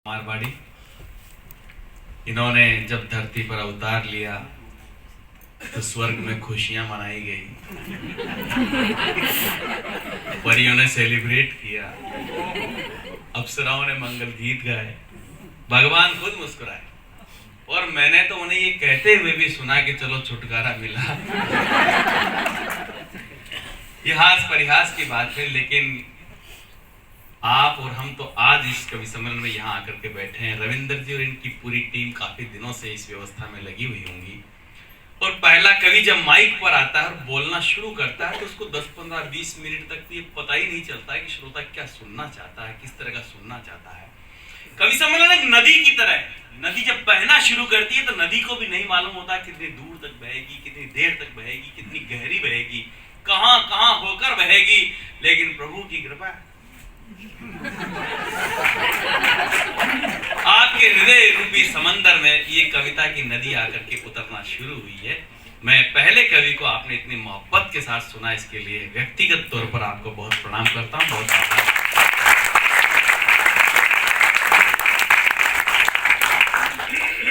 मारवाड़ी इन्होंने जब धरती पर अवतार लिया तो स्वर्ग में खुशियां मनाई गई, परियों ने सेलिब्रेट किया, अप्सराओं ने मंगल गीत गाए, भगवान खुद मुस्कुराए और मैंने तो उन्हें ये कहते हुए भी सुना कि चलो छुटकारा मिला। ये हास परिहास की बात है, लेकिन आप और हम तो आज इस कवि सम्मेलन में यहाँ आकर के बैठे हैं। रविंद्र जी और इनकी पूरी टीम काफी दिनों से इस व्यवस्था में लगी हुई होंगी और पहला कवि जब माइक पर आता है और बोलना शुरू करता है तो उसको 10, 15, 20 मिनट तक तो ये पता ही नहीं चलता है कि श्रोता क्या सुनना चाहता है, किस तरह का सुनना चाहता है। कवि सम्मेलन एक नदी की तरह है। नदी जब बहना शुरू करती है तो नदी को भी नहीं मालूम होता कितनी दूर तक बहेगी, कितनी देर तक बहेगी, कितनी गहरी बहेगी, कहां कहां होकर बहेगी, लेकिन प्रभु की कृपा आपके हृदय रूपी समंदर में ये कविता की नदी आकर के उतरना शुरू हुई है। मैं पहले कवि को आपने इतनी मोहब्बत के साथ सुना, इसके लिए व्यक्तिगत तौर पर आपको बहुत प्रणाम करता हूं, बहुत आभार।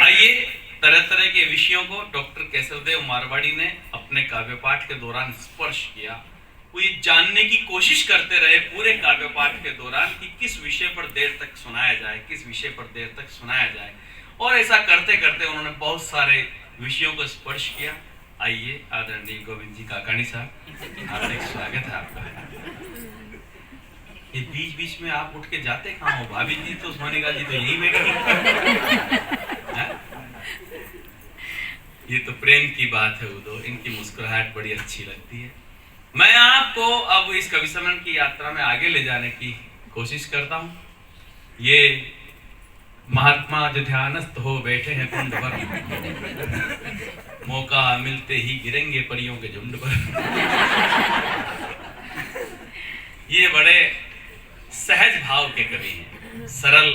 आइए, तरह तरह के विषयों को डॉक्टर केसरदेव मारवाड़ी ने अपने काव्य पाठ के दौरान स्पर्श किया। वो ये जानने की कोशिश करते रहे पूरे काव्य पाठ के दौरान कि किस विषय पर देर तक सुनाया जाए, किस विषय पर देर तक सुनाया जाए, और ऐसा करते करते उन्होंने बहुत सारे विषयों को स्पर्श किया। आइए, आदरणीय गोविंद जी काकानी साहब, हार्दिक स्वागत है आपका। ये बीच बीच में आप उठ के जाते कहाँ हो? भाभी जी तो सोनिका जी तो यही बैठी। ये तो प्रेम की बात है उदो, इनकी मुस्कुराहट बड़ी अच्छी लगती है। मैं आपको अब इस कवि सम्मेलन की यात्रा में आगे ले जाने की कोशिश करता हूं। ये महात्मा जो ध्यानस्थ हो बैठे हैं कुंड पर, मौका मिलते ही गिरेंगे परियों के झुंड पर। ये बड़े सहज भाव के कवि हैं, सरल।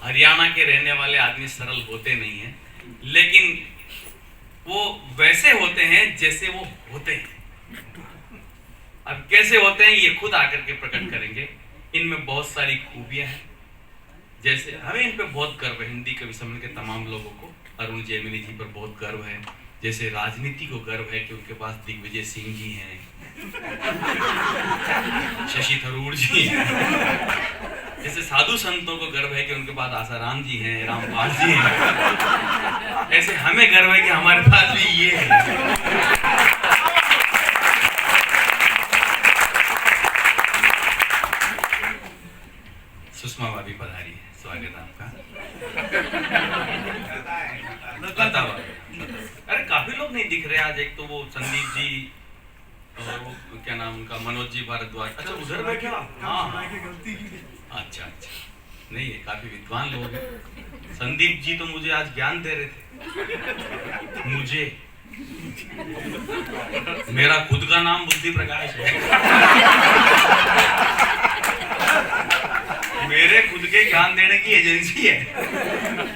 हरियाणा के रहने वाले आदमी सरल होते नहीं हैं, लेकिन वो वैसे होते हैं जैसे वो होते हैं। अब कैसे होते हैं ये खुद आकर के प्रकट करेंगे। इनमें बहुत सारी खूबियां हैं, जैसे हमें इन पे बहुत गर्व है। हिंदी कवि सम्मेलन के तमाम लोगों को अरुण जेमिनी जी पर बहुत गर्व है। जैसे राजनीति को गर्व है कि उनके पास दिग्विजय सिंह जी हैं, शशि थरूर जी हैं। जैसे साधु संतों को गर्व है कि उनके पास आसाराम जी हैं, रामपाल जी हैं। ऐसे हमें गर्व है कि हमारे पास भी ये है। सुषमा भाभी पधारी है, स्वागत आपका। अरे काफी लोग नहीं दिख रहे आज। एक तो वो संदीप जी और वो क्या नाम उनका, मनोज जी भारद्वाज। अच्छा, उधर बैठे आप? हाँ, अच्छा, नहीं है, काफी विद्वान लोग हैं। संदीप जी तो मुझे आज ज्ञान दे रहे थे। मुझे मेरा खुद का नाम बुद्धि प्रकाश है। मेरे खुद के ज्ञान देने की एजेंसी है,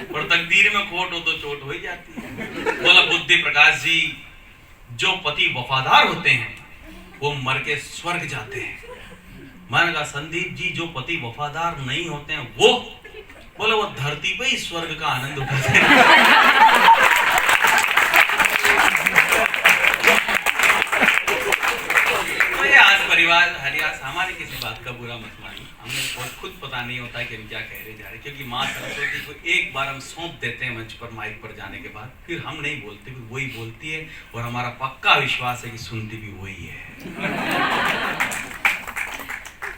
और तकदीर में खोट हो तो चोट हो ही जाती है। बोला बुद्धि प्रकाश जी, जो पति वफादार होते हैं वो मर के स्वर्ग जाते हैं। मैंने कहा संदीप जी, जो पति वफादार नहीं होते हैं वो, बोला वो धरती पे ही स्वर्ग का आनंद उठाते हैं। परिवार हरियास, हमारी किसी बात का बुरा मत मानिए। हमें खुद पता नहीं होता कि हम क्या कह रहे जा रहे, क्योंकि माँ सरस्वती को एक बार हम सौंप देते हैं मंच पर, माइक पर जाने के बाद, फिर हम नहीं बोलते, वही बोलती है, और हमारा पक्का विश्वास है कि सुनती भी वही है।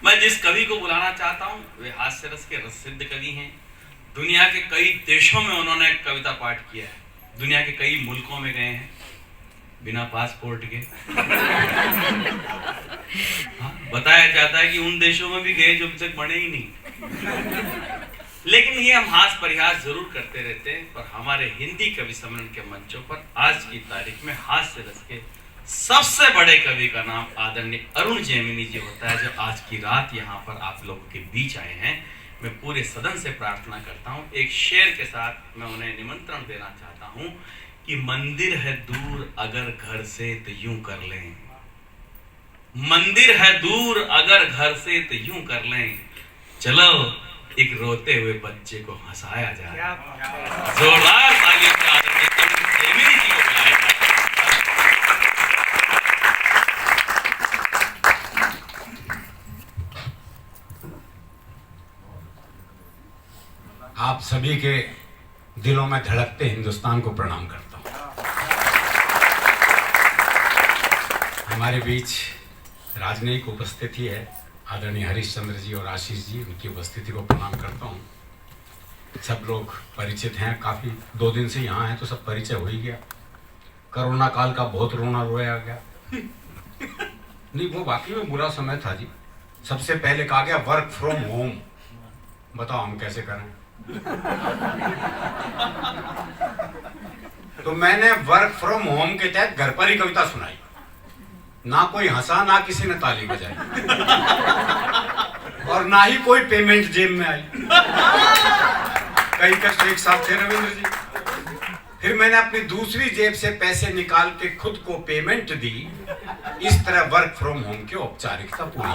मैं जिस कवि को बुलाना चाहता हूँ वे हास्य रस के प्रसिद्ध कवि हैं। दुनिया के कई देशों में उन्होंने कविता पाठ किया है, दुनिया के कई मुल्कों में गए हैं बिना पासपोर्ट के। हाँ, बताया जाता है कि उन देशों में भी गए जो अभी तक बने ही नहीं। लेकिन ये हम हास परिहास जरूर करते रहते हैं, पर हमारे हिंदी कवि सम्मेलन के मंचों पर आज की तारीख में हास्य रस के सबसे बड़े कवि का नाम आदरणीय अरुण जेमिनी जी होता है, जो आज की रात यहाँ पर आप लोगों के बीच आए हैं। मैं पूरे सदन से प्रार्थना करता हूँ, एक शेर के साथ मैं उन्हें निमंत्रण देना चाहता हूँ कि मंदिर है दूर अगर घर से तो यूं कर लें, मंदिर है दूर अगर घर से तो यूं कर लें, चलो एक रोते हुए बच्चे को हंसाया जाए। जोरदार तालियों से आदरणीय देवेंद्र जी को बुलाया जाए। आप सभी के दिलों में धड़कते हिंदुस्तान को प्रणाम करता हूं। हमारे बीच राजनयिक उपस्थिति है, आदरणीय हरीशचंद्र जी और आशीष जी, उनकी उपस्थिति को प्रणाम करता हूं। सब लोग परिचित हैं, काफ़ी 2 दिन से यहाँ हैं तो सब परिचय हो ही गया। कोरोना काल का बहुत रोना रोया गया। नहीं, वो वाकई में बुरा समय था जी। सबसे पहले कहा गया वर्क फ्रॉम होम, बताओ हम कैसे करें। तो मैंने वर्क फ्रॉम होम के तहत घर पर ही कविता सुनाई। ना कोई हंसा, ना किसी ने ताली बजाई, और ना ही कोई पेमेंट जेब में आई। कई कष्ट एक साथ थे रविंद्र जी। फिर मैंने अपनी दूसरी जेब से पैसे निकाल के खुद को पेमेंट दी। इस तरह वर्क फ्रॉम होम की औपचारिकता पूरी।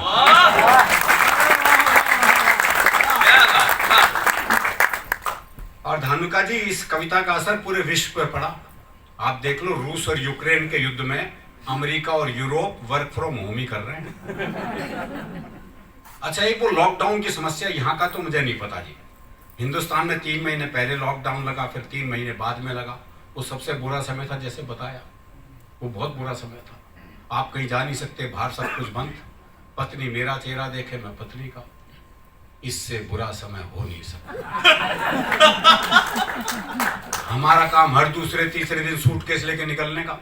और धानुका जी, इस कविता का असर पूरे विश्व पर पड़ा। आप देख लो, रूस और यूक्रेन के युद्ध में अमेरिका और यूरोप वर्क फ्रॉम होम ही कर रहे हैं। अच्छा, एक वो लॉकडाउन की समस्या यहाँ का तो मुझे नहीं पता जी। हिंदुस्तान में 3 महीने पहले लॉकडाउन लगा, फिर 3 महीने बाद में लगा। वो सबसे बुरा समय था, जैसे बताया, वो बहुत बुरा समय था। आप कहीं जा नहीं सकते, बाहर सब कुछ बंद। पत्नी मेरा चेहरा देखे, मैं पत्नी का। इससे बुरा समय हो नहीं सकता। हमारा काम हर दूसरे तीसरे दिन सूटकेस लेके निकलने का।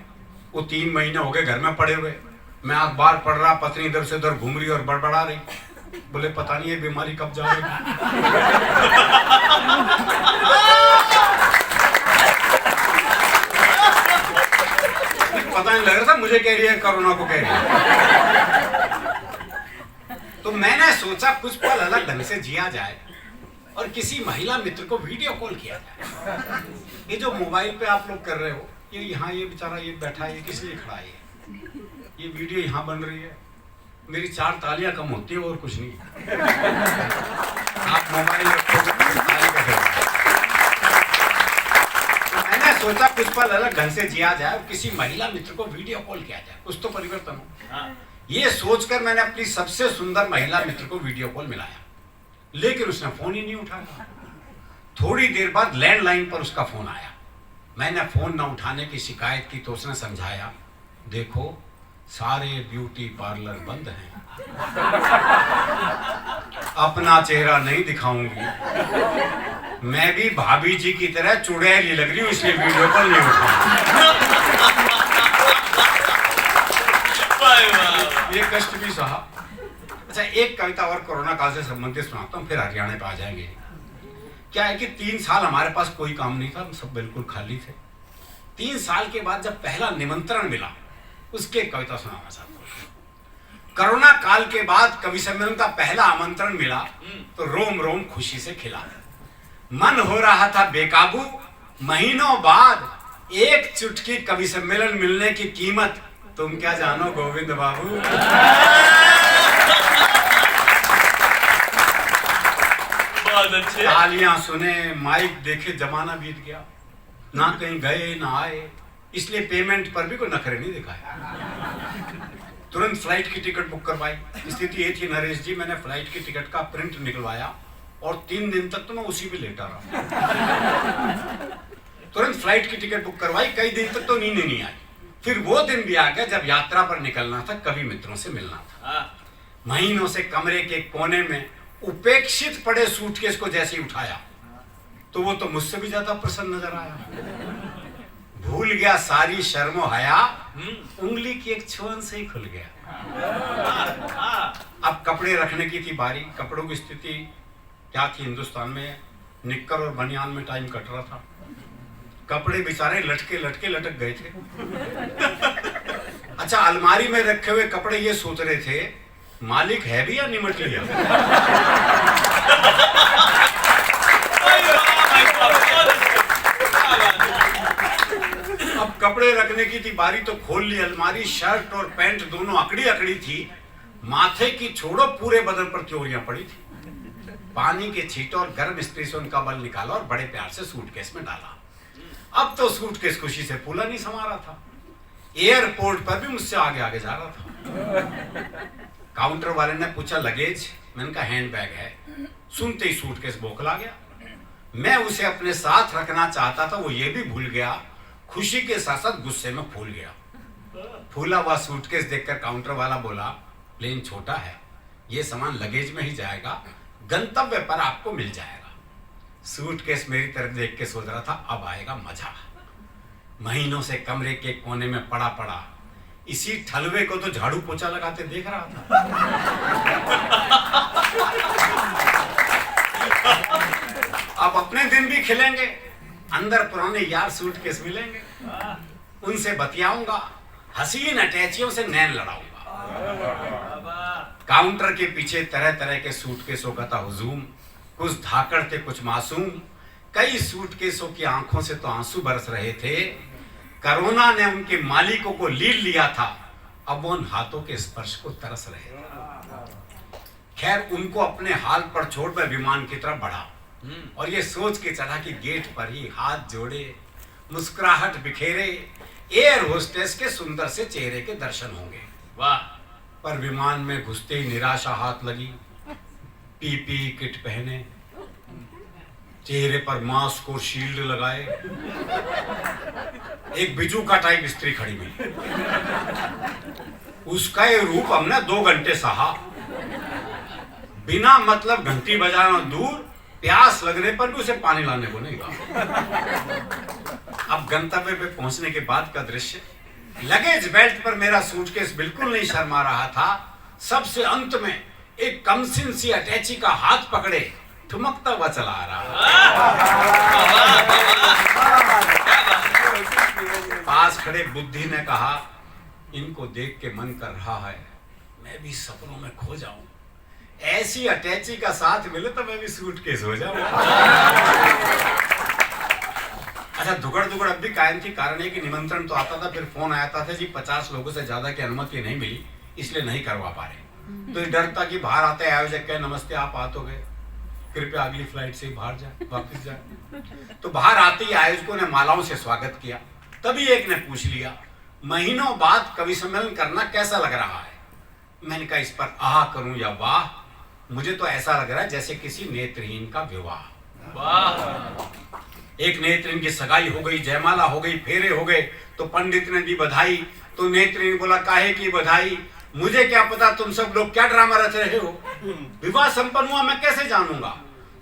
वो 3 महीने हो गए घर में पड़े हुए। मैं अखबार पढ़ रहा, पत्नी इधर से उधर घूम रही और बड़बड़ा रही। बोले पता नहीं ये बीमारी कब जाएगी। पता नहीं लग रहा था मुझे कह रही है, कोरोना को कह रही है। तो मैंने सोचा कुछ पल अलग ढंग से जिया जाए और किसी महिला मित्र को वीडियो कॉल किया जाए। ये जो मोबाइल पे आप लोग कर रहे हो, ये यहाँ ये बेचारा ये बैठा है, किस लिए खड़ा है, ये वीडियो यहाँ बन रही है, मेरी 4 तालियां कम होती है और कुछ नहीं। आप मोबाइल मैंने सोचा कुछ पल अलग ढंग से जिया जाए और किसी महिला मित्र को वीडियो कॉल किया जाए, कुछ तो परिवर्तन हो। ये सोचकर मैंने अपनी सबसे सुंदर महिला मित्र को वीडियो कॉल मिलाया, लेकिन उसने फोन ही नहीं उठाया। थोड़ी देर बाद लैंडलाइन पर उसका फोन आया। मैंने फोन न उठाने की शिकायत की तो उसने समझाया, देखो सारे ब्यूटी पार्लर बंद हैं, अपना चेहरा नहीं दिखाऊंगी, मैं भी भाभी जी की तरह चुड़ैली लग रही हूं, इसलिए वीडियो कॉल नहीं उठाऊंगी। ये कष्ट भी सहा। अच्छा, एक कविता और कोरोना काल से संबंधित सुनाता हूँ, फिर हरियाणा पे आ जाएंगे। क्या है कि 3 साल हमारे पास कोई काम नहीं था, हम सब बिल्कुल खाली थे। 3 साल के बाद जब पहला निमंत्रण मिला, उसके कविता सुनाना चाहता हूँ। कोरोना काल के बाद कवि सम्मेलन का पहला आमंत्रण मिला तो रोम रोम खुशी से खिला। मन हो रहा था बेकाबू, महीनों बाद एक चुटकी कवि सम्मेलन मिलने की कीमत तुम क्या जानो गोविंद बाबू। तालियां सुने, माइक देखे, जमाना बीत गया, ना कहीं गए ना आए, इसलिए पेमेंट पर भी कोई नखरे नहीं दिखाया। तुरंत फ्लाइट की टिकट बुक करवाई। स्थिति ये थी नरेश जी, मैंने फ्लाइट की टिकट का प्रिंट निकलवाया और 3 दिन तक तो मैं उसी पे लेटा रहा। तुरंत फ्लाइट की टिकट बुक करवाई, कई दिन तक तो नींद नहीं आई। फिर वो दिन भी आ गया जब यात्रा पर निकलना था, कवि मित्रों से मिलना था। महीनों से कमरे के कोने में उपेक्षित पड़े सूटकेस को जैसे ही उठाया तो वो तो मुझसे भी ज्यादा प्रसन्न नजर आया। भूल गया सारी शर्म और हया, उंगली की एक छुअन से ही खुल गया। अब कपड़े रखने की थी बारी। कपड़ों की स्थिति क्या थी हिंदुस्तान में, निक्कर और बनियान में टाइम कट रहा था। कपड़े बेचारे लटके लटके लटक गए थे। अच्छा, अलमारी में रखे हुए कपड़े ये सोच रहे थे, मालिक है भी या निमट लिया। अब कपड़े रखने की थी बारी तो खोल ली अलमारी। शर्ट और पैंट दोनों अकड़ी अकड़ी थी, माथे की छोड़ो पूरे बदन पर त्योरियां पड़ी थी। पानी के छींटे और गर्म स्त्री से उनका बल निकाला और बड़े प्यार से सूटकेस में डाला। अब तो सूटकेस खुशी से फूला नहीं समा रहा था। एयरपोर्ट पर भी मुझसे आगे आगे जा रहा था। काउंटर वाले ने पूछा लगेज, मैंने कहा हैंड बैग है। सुनते ही सूटकेस बौखला गया। मैं उसे अपने साथ रखना चाहता था, वो ये भी भूल गया। खुशी के साथ साथ गुस्से में फूल गया। फूला हुआ सूटकेस देखकर काउंटर वाला बोला, प्लेन छोटा है, ये सामान लगेज में ही जाएगा, गंतव्य पर आपको मिल जाएगा। सूटकेस मेरी तरफ देख के सोच रहा था अब आएगा मजा। महीनों से कमरे के कोने में पड़ा पड़ा इसी ठलवे को तो झाड़ू पोछा लगाते देख रहा था। अब अपने दिन भी खिलेंगे, अंदर पुराने यार सूटकेस मिलेंगे, उनसे बतियाऊंगा, हसीन अटैचियों से नैन लड़ाऊंगा। काउंटर के पीछे तरह तरह के सूटकेसों का था हुजूम, कुछ धाकड़ थे, कुछ मासूम। कई सूटकेसों की आंखों से तो आंसू बरस रहे थे। कोरोना ने उनके मालिकों को लील लिया था, अब वो उन हाथों के स्पर्श को तरस रहे थे। खैर, उनको अपने हाल पर छोड़ मैं विमान की तरफ बढ़ा और ये सोच के चला कि गेट पर ही हाथ जोड़े, मुस्कुराहट बिखेरे एयर होस्टेस के सुंदर से चेहरे के दर्शन होंगे। वाह! पर विमान में घुसते ही निराशा हाथ लगी। पीपी किट पहने, चेहरे पर मास्क और शील्ड लगाए, एक बिजू का टाइप स्त्री खड़ी मिली। उसका ये रूप हमने 2 घंटे सहा। बिना मतलब घंटी बजाना दूर, प्यास लगने पर भी उसे पानी लाने को नहीं कहा। अब गंतव्य पे पहुंचने के बाद का दृश्य, लगेज बेल्ट पर मेरा सूटकेस बिल्कुल नहीं शर्मा रहा था। सबसे अंत में एक कमसिन सी अटैची का हाथ पकड़े ठुमकता हुआ चला आ रहा। पास खड़े बुद्धि ने कहा, इनको देख के मन कर रहा है मैं भी सपनों में खो जाऊं, ऐसी अटैची का साथ मिले तो मैं भी सूटकेस हो जाऊं। अच्छा, दुगड़ दुगड़ अब भी कायम थी। कारण है कि निमंत्रण तो आता था, फिर फोन आया था जी 50 लोगों से ज्यादा की अनुमति नहीं मिली, इसलिए नहीं करवा पा रहे। तो ये डर था कि बाहर आते आयोजक कहे नमस्ते आप आ तो गए, कृपया अगली फ्लाइट से बाहर जाए, वापस जाए। तो बाहर आते ही आयोजकों ने मालाओं से स्वागत किया। तभी एक ने पूछ लिया, महीनों बाद कवि सम्मेलन करना कैसा लग रहा है? मैंने कहा इस पर आह करूं या वाह, मुझे तो ऐसा लग रहा है जैसे किसी नेत्रहीन का विवाह। वाह! एक नेत्रहीन की सगाई हो गई, जयमाला हो गई, फेरे हो गए, तो पंडित ने दी बधाई, तो नेत्रहीन बोला काहे की बधाई, मुझे क्या पता तुम सब लोग क्या ड्रामा रच रहे हो। विवाह संपन्न हुआ मैं कैसे जानूंगा?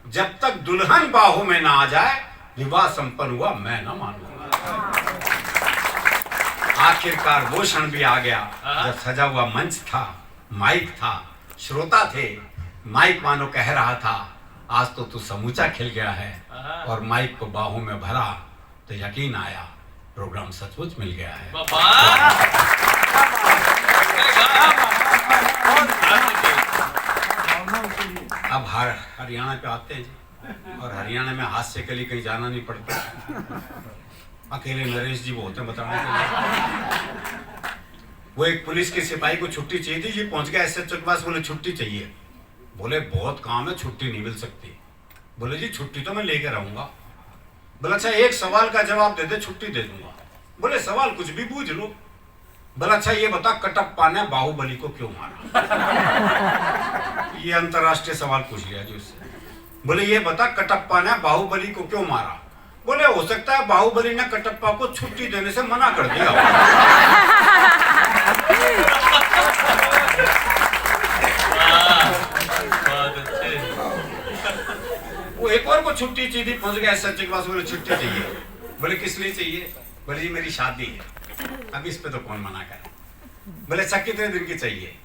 जब तक दुल्हन बाहों में ना आ जाए विवाह संपन्न हुआ मैं ना मानूंगा। आखिरकार वो क्षण भी आ गया जब सजा हुआ मंच था, माइक था, श्रोता थे। माइक मानो कह रहा था आज तो तू समूचा खिल गया है, और माइक को बाहों में भरा तो यकीन आया प्रोग्राम सचमुच मिल गया है। अब हरियाणा पे आते हैं जी, और हरियाणा में हास्य के लिए कहीं जाना नहीं पड़ता। अकेले नरेश जी वो होते हैं बताने के लिए। वो एक पुलिस के सिपाही को छुट्टी चाहिए थी जी, पहुंच गया एसएचओ के पास, बोले छुट्टी चाहिए। बोले बहुत काम है, छुट्टी नहीं मिल सकती। बोले जी छुट्टी तो मैं लेकर आऊंगा। बोले अच्छा एक सवाल का जवाब दे दे, छुट्टी दे दूंगा। बोले सवाल कुछ भी पूछ लो। बोला अच्छा ये बता कटप्पा ने बाहुबली को क्यों मारा? ये अंतरराष्ट्रीय सवाल पूछ लिया जी उससे। बोले ये बता कटप्पा ने बाहुबली को क्यों मारा? बोले हो सकता है बाहुबली ने कटप्पा को छुट्टी देने से मना कर दिया। वो एक और को छुट्टी चाहिए, पहुंच गया सच के पास, बोले छुट्टी चाहिए। बोले किस लिए चाहिए? बोले जी मेरी शादी है। अब इस पे तो कौन मना करे। बोले अच्छा कितने दिन की चाहिए?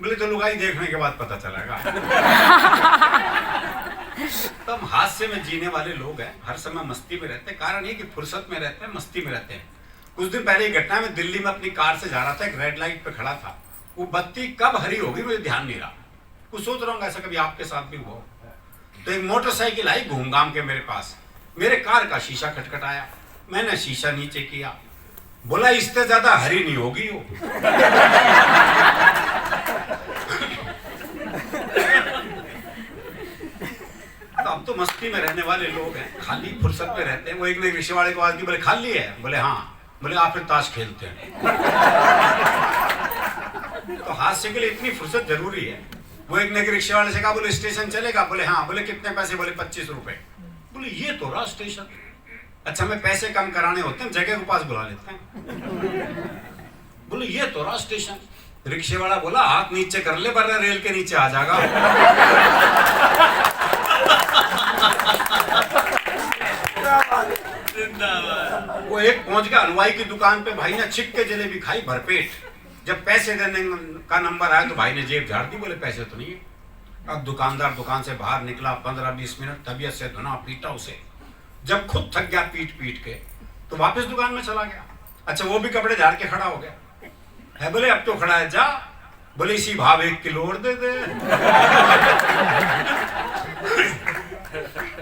बोले तो लुगाई देखने के बाद पता चलेगा। तो हम हास्य में जीने वाले लोग हैं, हर समय मस्ती में रहते हैं। कारण ये कि फुर्सत में रहते हैं, मस्ती में रहते हैं। कुछ दिन पहले एक घटना में दिल्ली में अपनी कार से जा रहा था, एक रेड लाइट पे खड़ा था। वो बत्ती कब हरी होगी मुझे ध्यान नहीं रहा। कुछ सोच रहा हूँ ऐसा कभी आपके साथ भी हुआ। तो एक मोटरसाइकिल आई घूमघाम के मेरे पास, मेरे कार का शीशा खटखटाया। मैंने शीशा नीचे किया, बोला इससे ज्यादा हरी नहीं होगी वो। अब तो मस्ती में रहने वाले लोग हैं, खाली फुर्सत में रहते हैं। वो एक ने रिक्शे वाले को आवाज दी, बोले खाली है? बोले हाँ। बोले आप फिर ताश खेलते हैं। तो हादसे के लिए इतनी फुर्सत जरूरी है। वो एक ने रिक्शे वाले से कहा, बोले स्टेशन चलेगा? बोले हाँ। बोले कितने पैसे? बोले 25 रुपए। बोले ये तो रहा स्टेशन। अच्छा, मैं पैसे कम कराने होते हैं, जगह के पास बुला लेते हैं। बोले ये तो रहा स्टेशन। रिक्शे वाला बोला हाथ नीचे कर ले वरना रेल के नीचे आ जाएगा। वो एक पहुंच गया हलवाई की दुकान पे, भाई ने छिक के जलेबी खाई भरपेट। जब पैसे देने का नंबर आया तो भाई ने जेब झाड़ दी, बोले पैसे तो नहीं है। अब दुकानदार दुकान से बाहर निकला, 15-20 मिनट तबीयत से धुना पीटा उसे। जब खुद थक गया पीट पीट के तो वापस दुकान में चला गया। अच्छा, वो भी कपड़े झाड़ के खड़ा हो गया है। बोले अब तो खड़ा है, जा। बोले इसी भाव 1 किलो और दे दे।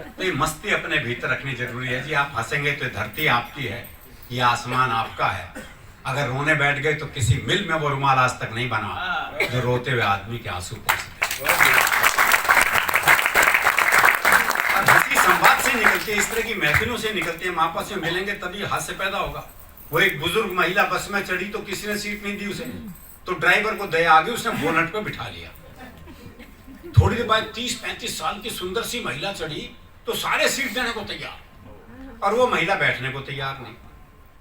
तो ये मस्ती अपने भीतर रखनी जरूरी है जी। आप हंसेंगे तो धरती आपकी है, ये आसमान आपका है। अगर रोने बैठ गए तो किसी मिल में वो रुमाल आज तक नहीं बना जो रोते हुए आदमी के आंसू पोंछते। हंसी संवाद से निकलती है, इस तरह की महफिलों से निकलती है। हम आपस में मिलेंगे तभी हास्य पैदा होगा। वो एक बुजुर्ग महिला बस में चढ़ी तो किसी ने सीट नहीं दी उसे, तो ड्राइवर को दया आ गई, उसने बोनट पे बिठा लिया। थोड़ी देर बाद 30-35 साल की सुंदर सी महिला चढ़ी तो सारे सीट देने को तैयार, और वो महिला बैठने को तैयार नहीं।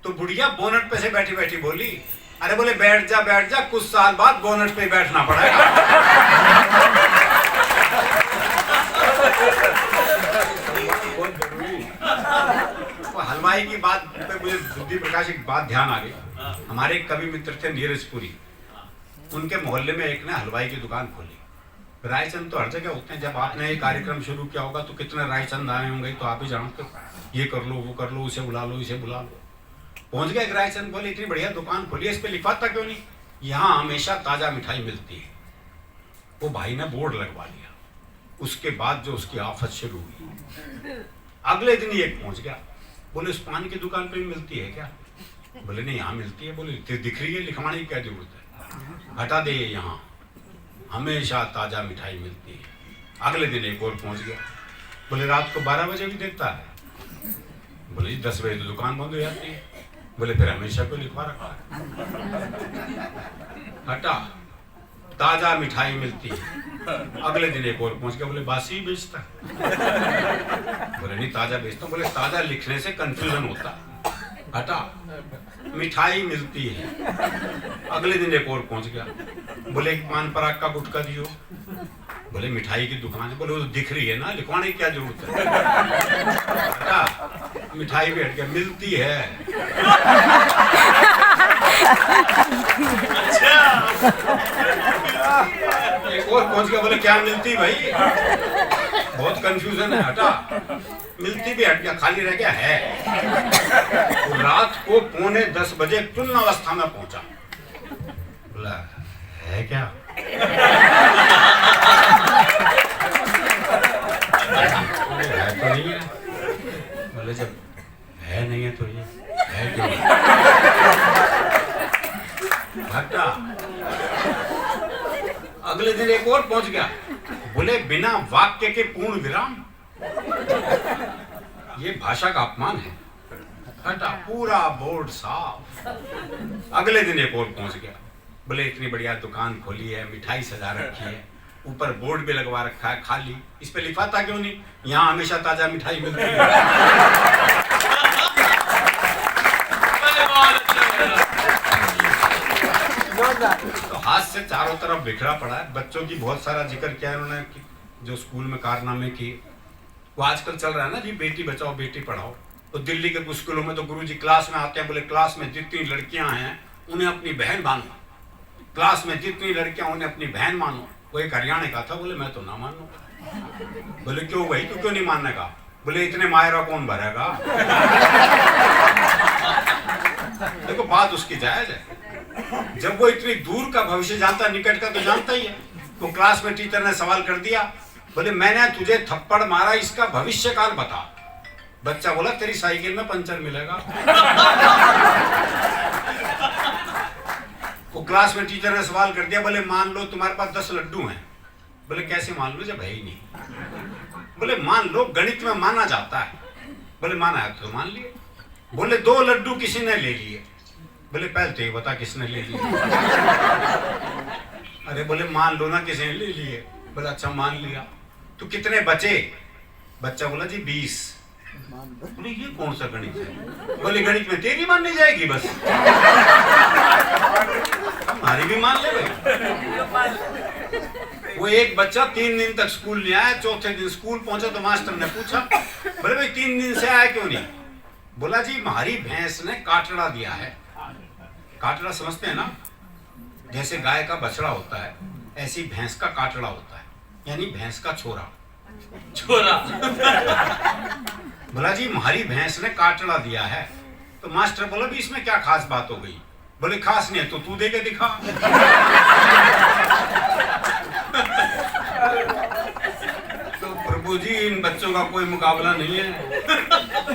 तो बुढ़िया बोनट पे से बैठी बैठी बोली, अरे बोले बैठ जा, कुछ साल बाद बोनट पे बैठना पड़ेगा। तो हलवाई की बात पे मुझे बुद्धि प्रकाश एक बात ध्यान आ गई। हमारे एक कवि मित्र थे नीरजपुरी, उनके मोहल्ले में एक ने हलवाई की दुकान खोली। रायचंद तो हर जगह होते हैं। जब आपने ये कार्यक्रम शुरू किया होगा तो कितने रायचंद आए होंगे तो आप ही जानते हो। ये कर लो, वो कर लो, उसे बुला लो, इसे बुला लो। पहुंच गए एक रायचंद, बोले इतनी बढ़िया दुकान खोली है, इस पे लिखवाता क्यों नहीं? यहाँ हमेशा ताजा मिठाई मिलती है। वो भाई ने बोर्ड लगवा लिया। उसके बाद जो उसकी आफत शुरू हुई, अगले दिन ये पहुंच गया, बोले उस पान की दुकान पे भी मिलती है क्या? बोले नहीं, यहाँ मिलती है। बोले दिख रही है, लिखवाने की क्या जरूरत है, हटा दे, यहाँ हमेशा ताजा मिठाई मिलती है। अगले दिन एक और पहुंच गया, बोले रात को 12 बजे भी देता है। बोले 10 बजे तो दुकान बंद हो जाती है। बोले फिर हमेशा को लिखवा रखा है, हटा, ताजा मिठाई मिलती है। अगले दिन एक और पहुंच गया, बोले बासी बेचता है। बोले नहीं, ताजा बेचता हूँ। बोले ताजा लिखने से कंफ्यूजन होता है, हटा, मिठाई मिलती है। अगले दिन एक और पहुंच गया, बोले एक पान पराग का गुटखा दियो। बोले मिठाई की दुकान है। बोले वो तो दिख रही है ना, लिखवाने की क्या जरूरत है, हटा, मिठाई भी हट गया, मिलती है। एक और पहुंच गया, बोले क्या मिलती भाई, बहुत कंफ्यूजन है, हटा, मिलती भी हट गया, खाली रह गया है। तो रात को 9:45 बजे तुन्न अवस्था में पहुंचा। बोला है क्या? है तो नहीं है। बोले जब है नहीं है तो ये है क्यों? हटा। अगले दिन एक और पहुंच गया, बोले बिना वाक्य के पूर्ण विराम, ये भाषा का अपमान है, हटा, पूरा बोर्ड साफ। अगले दिन एक और पहुंच गया, बोले इतनी बढ़िया दुकान खोली है, मिठाई सजा रखी है, ऊपर बोर्ड भी लगवा रखा है, खाली, इस पे लिखवाता क्यों नहीं, यहाँ हमेशा ताजा मिठाई मिलती है। तो हाथ से चारों तरफ बिखरा पड़ा है। बच्चों की बहुत सारा जिक्र किया है उन्होंने, जो स्कूल में कारनामे किए। वो आजकल चल रहा है ना जी, बेटी बचाओ बेटी पढ़ाओ। तो दिल्ली के कुछ स्कूलों में तो गुरुजी क्लास में आते हैं, बोले क्लास में जितनी लड़कियां हैं उन्हें अपनी बहन मानो, क्लास में जितनी लड़कियां उन्हें अपनी बहन मानो। वो एक हरियाणा का था, बोले मैं तो ना मानूंगा। बोले क्यों भाई, तू क्यों नहीं मानने का? बोले इतने मायरा कौन भरेगा। देखो बात उसकी जायज है, जब वो इतनी दूर का भविष्य जानता, निकट का तो जानता ही है। तो क्लास में टीचर ने सवाल कर दिया, बोले मैंने तुझे थप्पड़ मारा, इसका भविष्य काल बता। बच्चा बोला तेरी साइकिल में पंचर मिलेगा। वो क्लास में टीचर ने सवाल कर दिया, बोले मान लो तुम्हारे पास 10 लड्डू हैं, बोले कैसे मान लो जब है ही नहीं। बोले मान लो, गणित में माना जाता है। बोले माना है तो मान लिए। बोले 2 लड्डू किसी ने ले लिए। बोले पहले तो ये बता किसने ले लिए। अरे बोले मान लो ना किसी ने ले लिए। बोले अच्छा मान लिया, तो कितने बचे? बच्चा बोला जी 20। बोले ये कौन सा गणित है? बोले गणित में तेरी माननी जाएगी बस, हमारी भी मान ले भाई। वो एक बच्चा 3 दिन तक स्कूल नहीं आया। चौथे दिन स्कूल पहुंचा तो मास्टर ने पूछा, बोले भाई 3 दिन से आया क्यों नहीं? बोला जी हमारी भैंस ने काटड़ा दिया है। काटड़ा समझते हैं ना, जैसे गाय का बछड़ा होता है ऐसी भैंस का काटड़ा होता है, यानी भैंस का छोरा। बोला जी हमारी भैंस ने काटड़ा दिया है। तो मास्टर बोला भी इसमें क्या खास बात हो गई? बोले खास नहीं है तो तू दे के दिखा। तो प्रभु जी इन बच्चों का कोई मुकाबला नहीं है।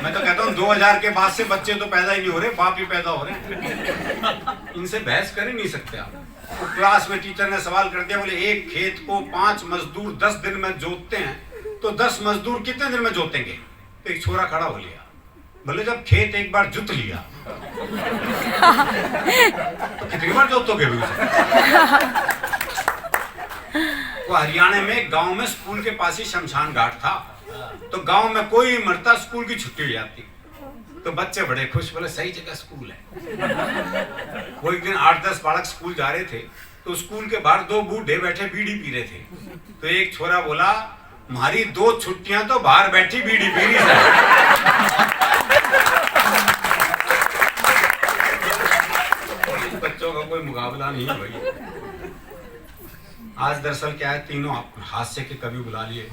मैं तो कहता हूँ 2000 के बाद से बच्चे तो पैदा ही नहीं हो रहे, बाप ही पैदा हो रहे हैं। इनसे बहस कर ही नहीं सकते आप। तो क्लास में टीचर ने सवाल कर दिया, बोले एक खेत को 5 मजदूर 10 दिन में जोतते हैं तो 10 मजदूर कितने दिन में जोतेंगे? तो एक छोरा खड़ा हो लिया, बोले जब खेत एक बार जुत लिया तो कितनी बार जोतोगे? तो हरियाणा में गांव में स्कूल के पास ही शमशान घाट था, तो गांव में कोई मरता स्कूल की छुट्टी हो जाती, तो बच्चे बड़े खुश, बोले सही जगह स्कूल है। वो एक दिन 8-10 बालक स्कूल जा रहे थे, तो स्कूल के बाहर 2 बूढ़े बैठे बीड़ी पी रहे थे। तो एक छोरा बोला हमारी 2 छुट्टियां तो बाहर बैठी बीड़ी पी रही है। बच्चों का कोई मुकाबला नहीं है भाई। आज दरअसल क्या है, तीनों हास्य के कवि बुला लिए।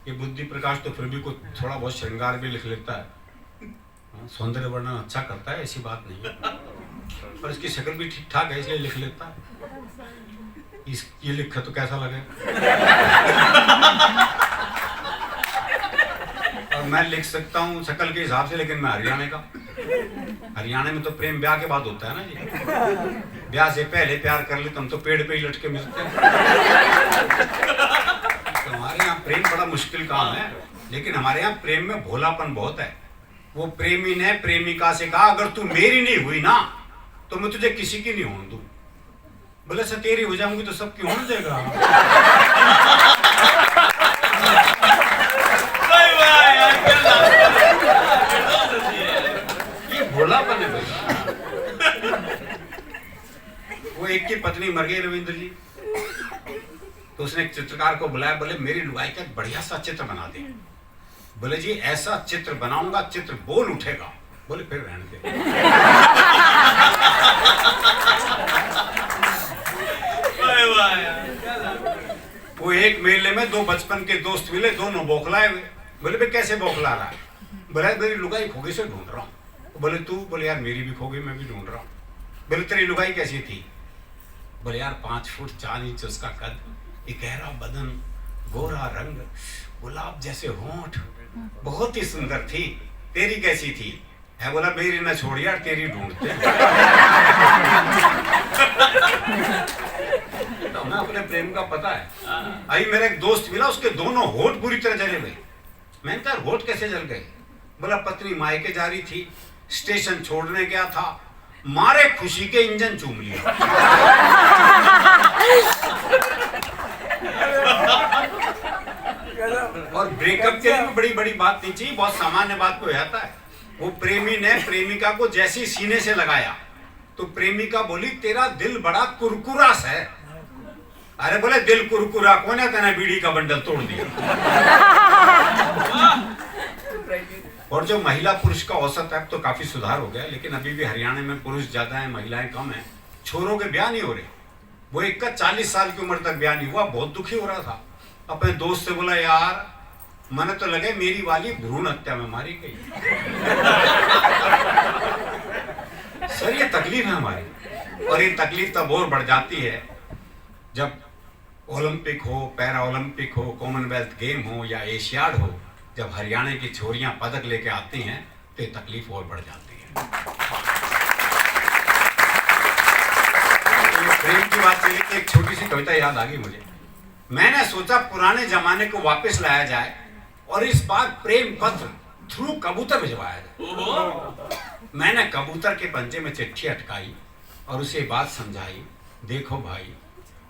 ये बुद्धि प्रकाश तो फिर भी कुछ थोड़ा बहुत श्रृंगार भी लिख लेता है, सौंदर्य वर्णन अच्छा करता है, ऐसी बात नहीं है, पर इसकी शक्ल भी ठीक ठाक है इसलिए लिख लेता है। ये लिखा तो कैसा लगे? और मैं लिख सकता हूँ शक्ल के हिसाब से, लेकिन मैं हरियाणा में तो प्रेम ब्याह के बाद होता है ना जी। ब्याह से पहले प्यार कर ले, तुम तो पेड़ पे ही लटके मिलते हैं। तो हमारे यहाँ प्रेम बड़ा मुश्किल काम है, लेकिन हमारे यहाँ प्रेम में भोलापन बहुत है। वो प्रेमी ने प्रेमिका से कहा अगर तू मेरी नहीं हुई ना तो मैं तुझे किसी की नहीं होने दूं। बोले से तेरी हो जाऊंगी तो सबकी होने देगा। ये भोलापन है भाई। वो एक की पत्नी मर गई रविंद्र जी, तो उसने एक चित्रकार को बुलाया, बोले मेरी लुगाई का बढ़िया सा चित्र बना दे। बोले जी ऐसा चित्र बनाऊंगा चित्र बोल उठेगा। बोले फिर रहने दे। वो एक मेले में 2 बचपन के दोस्त मिले, दोनों बौखलाए हुए। बोले भाई कैसे बौखला रहा है? बोले मेरी लुगाई खोगी से ढूंढ रहा हूँ। बोले तू? बोले यार मेरी भी खोगी, मैं भी ढूंढ रहा हूँ। बोले तेरी लुगाई कैसी थी? बोले यार 5 फुट 4 इंच उसका कद, गहरा बदन, गोरा रंग, गुलाब जैसे होंठ, बहुत ही सुंदर थी। तेरी कैसी थी? है बोला मेरी ना छोड़ यार, तेरी ढूंढते। तो हमें अपने प्रेम का पता है। आई मेरा एक दोस्त मिला, उसके दोनों होठ बुरी तरह जले गए। मैंने कहा होठ कैसे जल गए? बोला पत्नी मायके जा रही थी, स्टेशन छोड़ने गया था, मारे खुशी के इंजन चूम लिया। और ब्रेकअप के लिए बड़ी बड़ी बात नहीं चाहिए, बहुत सामान्य बात को जाता है। वो प्रेमी ने प्रेमिका को जैसी सीने से लगाया तो प्रेमिका बोली तेरा दिल बड़ा कुरकुरा सा है। अरे बोले दिल कुरकुरा कौन है, तेने बीड़ी का बंडल तोड़ दिया। और जो महिला पुरुष का औसत है, तो काफी सुधार हो गया, लेकिन अभी भी हरियाणा में पुरुष ज्यादा है महिलाएं कम है। छोरों के ब्याह नहीं हो रहे। वो एक का 40 साल की उम्र तक ब्याह नहीं हुआ, बहुत दुखी हो रहा था। अपने दोस्त से बोला यार मैंने तो लगे मेरी वाली भ्रूण हत्या में मारी गई। सर ये तकलीफ है हमारी, और ये तकलीफ तब और बढ़ जाती है जब ओलंपिक हो, पैरा ओलंपिक हो, कॉमनवेल्थ गेम हो या एशियाड हो, जब हरियाणा की छोरियां पदक लेके आती हैं तो ये तकलीफ और बढ़ जाती है। प्रेम की बात चली, एक छोटी सी कविता याद आ गई मुझे। मैंने सोचा पुराने जमाने को वापस लाया जाए और इस बार प्रेम पत्र थ्रू कबूतर भिजवाया जाए। मैंने कबूतर के पंजे में चिट्ठी अटकाई और उसे बात समझाई, देखो भाई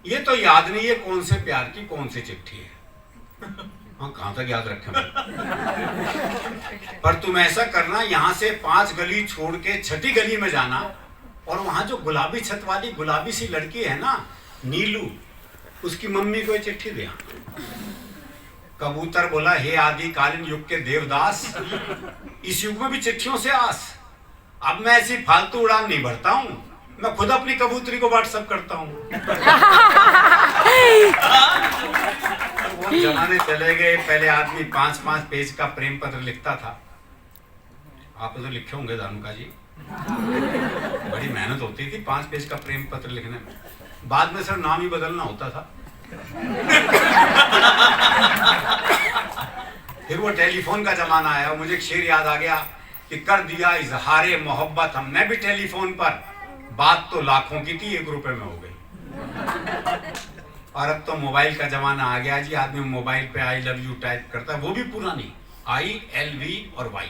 ये तो याद नहीं है कौन से प्यार की कौन सी चिट्ठी है। हाँ कहां तक याद रखें पर तुम ऐसा करना, यहाँ से 5 गली छोड़ के 6ठी गली में जाना और वहां जो गुलाबी छत वाली गुलाबी सी लड़की है ना नीलू, उसकी मम्मी को ये चिट्ठी दे। कबूतर बोला, हे आदि कालीन युग के देवदास, इस युग में भी चिट्ठियों से आस। अब मैं ऐसी फालतू उड़ान नहीं भरता हूं, मैं खुद अपनी कबूतरी को व्हाट्सएप करता हूं। वो जमाने चले गए, पहले आदमी 5-5 पेज का प्रेम पत्र लिखता था। आप तो लिखे होंगे धानुका जी, बड़ी मेहनत होती थी 5 पेज का प्रेम पत्र लिखने में। बाद में सिर्फ नाम ही बदलना होता था। फिर वो टेलीफोन का जमाना आया। मुझे एक शेर याद आ गया कि कर दिया इजहारे मोहब्बत हमने भी टेलीफोन पर, बात तो लाखों की थी 1 रुपए में हो गई। और अब तो मोबाइल का जमाना आ गया जी, आदमी मोबाइल पे आई लव यू टाइप करता है, वो भी पूरा नहीं, ILV और Y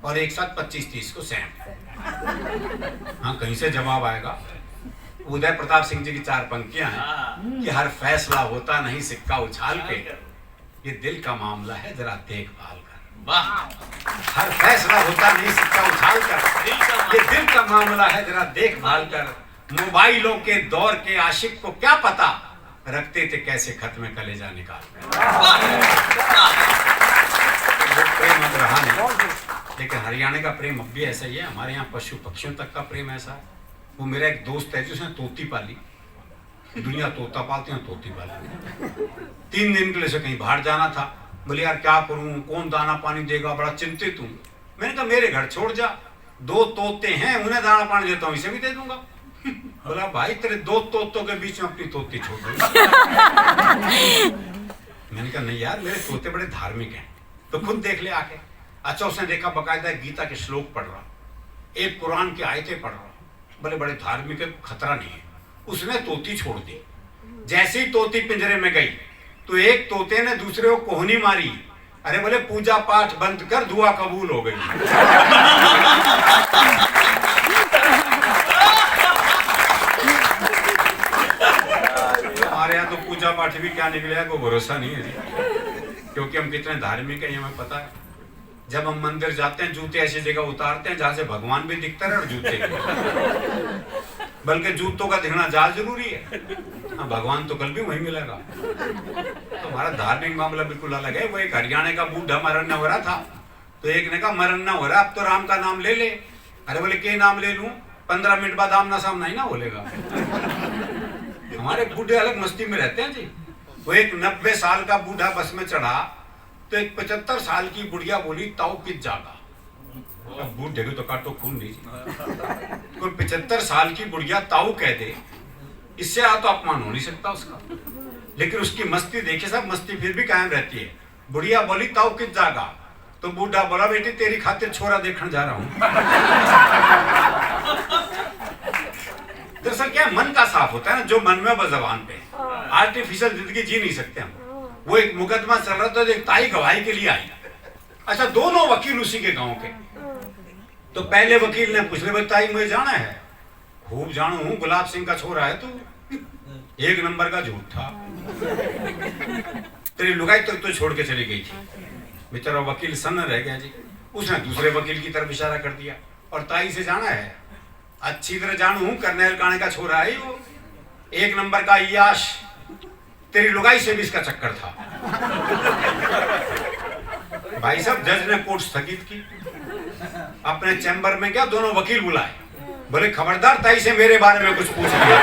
और एक साथ 25-30 को सेम। हाँ कहीं से जवाब आएगा। उदय प्रताप सिंह जी की 4 पंक्तियां हैं कि हर फैसला होता नहीं सिक्का उछाल के, ये दिल का मामला है जरा देखभाल कर। वाह, हर फैसला होता नहीं सिक्का उछाल कर, ये दिल का मामला है जरा देखभाल कर। मोबाइलों के दौर के आशिक को क्या पता, रखते थे कैसे खत में कलेजा निकाल प्रेम अब रहा नहीं। लेकिन हरियाणा का प्रेम अब भी ऐसा ही है। हमारे यहाँ पशु पक्षियों तक का प्रेम ऐसा है। वो मेरा एक दोस्त है जिसने तोती पाली, दुनिया तोता पालती है, तोती पाली। 3 दिन के लिए से कहीं बाहर जाना था, बोले यार क्या करूं, कौन दाना पानी देगा, बड़ा चिंतित हूं। मैंने कहा मेरे घर छोड़ जा, 2 तोते हैं, उन्हें दाना पानी देता हूं, इसे भी दे दूंगा। बोला भाई तेरे 2 तोतों के बीच में अपनी तोती छोड़ दूंगा। मैंने कहा नहीं यार मेरे तोते बड़े धार्मिक हैं, तो खुद देख ले आके। अच्छा उसने देखा बकायदा गीता के श्लोक पढ़ रहा, एक कुरान की आयतें पढ़ रहा, बोले बड़े धार्मिक है, खतरा नहीं है। उसने तोती छोड़ दी। जैसे ही तोती पिंजरे में गई तो एक तोते ने दूसरे को कोहनी मारी। अरे बोले पूजा पाठ बंद कर, दुआ कबूल हो गई। हमारे यहाँ तो पूजा पाठ भी क्या निकलेगा कोई भरोसा नहीं है, क्योंकि हम कितने धार्मिक हैं हमें पता है। जब हम मंदिर जाते हैं जूते ऐसी जगह उतारते हैं जहां से भगवान भी दिखता है और जूते भी। बल्कि जूतों का दिखना ज्यादा जरूरी है। हाँ भगवान तो कल भी वहीं मिलेगा। तो हमारा धार्मिक मामला बिल्कुल अलग है। वो एक हरियाणा का बूढ़ा मरन हो रहा था, तो एक ने कहा मरन हो रहा, अब तो राम का नाम ले ले। अरे बोले के नाम ले लूं, 15 मिनट बाद आमना सामना ही ना बोलेगा। हमारे बूढ़े अलग मस्ती में रहते हैं जी। वो एक 90 साल का बूढ़ा बस में चढ़ा तो एक 75 साल की बुढ़िया बोली ताऊ कित जागा। बूढ़े को तो काटो खून नहीं। कोई 75 साल की बुढ़िया ताऊ कह दे, इससे तो अपमान हो नहीं सकता उसका। लेकिन उसकी मस्ती देखिए सब, मस्ती फिर भी कायम रहती है। बुढ़िया बोली ताऊ कित जागा, तो बूढ़ा बोला बेटी तेरी खातिर छोरा देखने जा रहा हूं। दरअसल क्या मन का साफ होता है ना, जो मन में बस जबान पे। आर्टिफिशियल जिंदगी जी नहीं सकते हम। वो एक मुकदमा चल रहा था, एक ताई गवाही के लिए आई। अच्छा दोनों वकील उसी के गांव के। तो पहले वकील ने पूछ लिया ताई मुझे जाना है। खूब जानू हूं, गुलाब सिंह का छोरा है तू, 1 नंबर का झूठा। तेरी लुगाई तो छोड़ के चली गई थी। बेचारा वकील सन्न रह गया जी। उसने दूसरे वकील की तरफ इशारा कर दिया और ताई से जाना है। अच्छी तरह जानू हूं, करनेल काने का छोरा है वो, 1 नंबर का याश। तेरी लुगाई से भी इसका चक्कर था। भाई साहब जज ने कोर्ट स्थगित की। अपने चैम्बर में क्या दोनों वकील बुलाए, बोले खबरदार ताई से मेरे बारे में कुछ पूछ लिया।